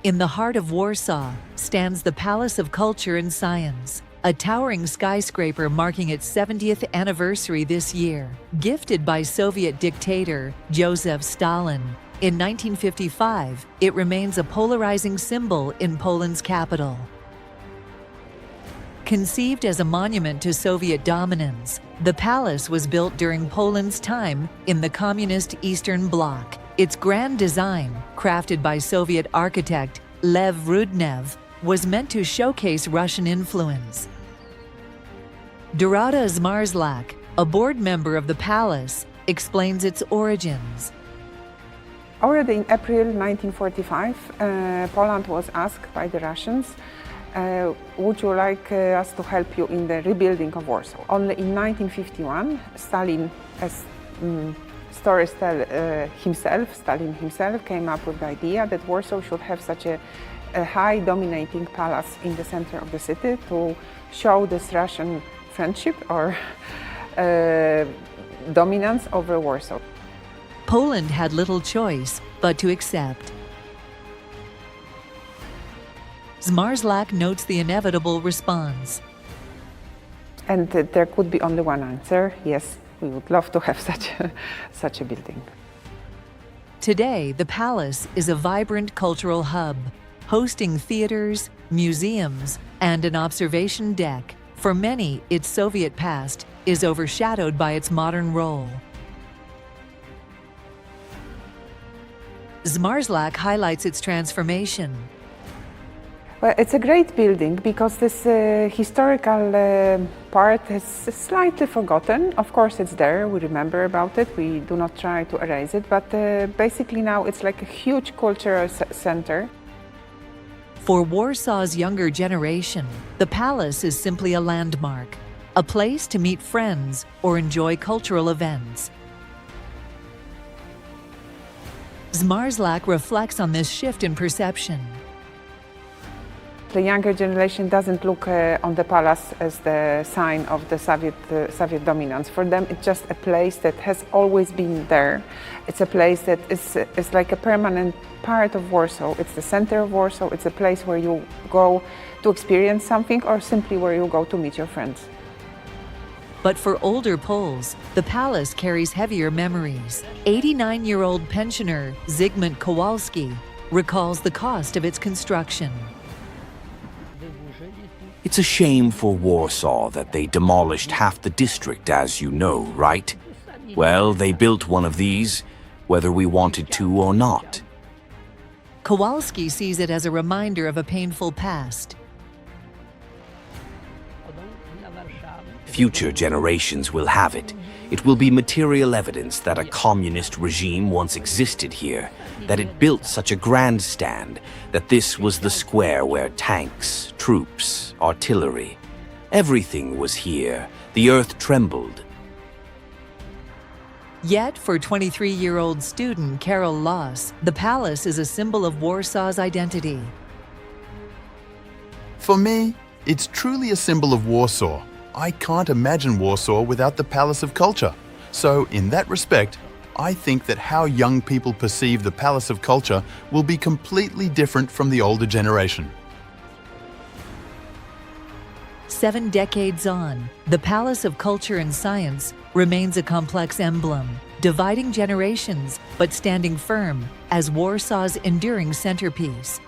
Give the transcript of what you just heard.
In the heart of Warsaw stands the Palace of Culture and Science, a towering skyscraper marking its 70th anniversary this year. Gifted by Soviet dictator Joseph Stalin in 1955, it remains a polarizing symbol in Poland's capital. Conceived as a monument to Soviet dominance, the palace was built during Poland's time in the communist Eastern Bloc. Its grand design, crafted by Soviet architect Lev Rudnev, was meant to showcase Russian influence. Dorota Zmarzlak, a board member of the palace, explains its origins. Already in April 1945, Poland was asked by the Russians, would you like us to help you in the rebuilding of Warsaw? Only in 1951, Stalin, as stories tell Stalin himself came up with the idea that Warsaw should have such a high dominating palace in the center of the city to show this Russian friendship or dominance over Warsaw. Poland had little choice but to accept. Zmarzlak notes the inevitable response. And there could be only one answer: yes, we would love to have such a building. Today, the palace is a vibrant cultural hub, hosting theaters, museums, and an observation deck. For many, its Soviet past is overshadowed by its modern role. Zmarzlak highlights its transformation. Well, it's a great building because this historical part is slightly forgotten. Of course it's there, we remember about it, we do not try to erase it, but basically now it's like a huge cultural center. For Warsaw's younger generation, the palace is simply a landmark, a place to meet friends or enjoy cultural events. Zmarzlak reflects on this shift in perception. The younger generation doesn't look on the palace as the sign of the Soviet dominance. For them, it's just a place that has always been there. It's a place that is like a permanent part of Warsaw. It's the center of Warsaw. It's a place where you go to experience something or simply where you go to meet your friends. But for older Poles, the palace carries heavier memories. 89-year-old pensioner Zygmunt Kowalski recalls the cost of its construction. It's a shame for Warsaw that they demolished half the district, as you know, right? Well, they built one of these, whether we wanted to or not. Kowalski sees it as a reminder of a painful past. Future generations will have it. It will be material evidence that a communist regime once existed here, that it built such a grandstand, that this was the square where tanks, troops, artillery, everything was here. The earth trembled. Yet, for 23-year-old student Carol Loss, the palace is a symbol of Warsaw's identity. For me, it's truly a symbol of Warsaw. I can't imagine Warsaw without the Palace of Culture. So, in that respect, I think that how young people perceive the Palace of Culture will be completely different from the older generation. 7 decades on, the Palace of Culture and Science remains a complex emblem, dividing generations but standing firm as Warsaw's enduring centerpiece.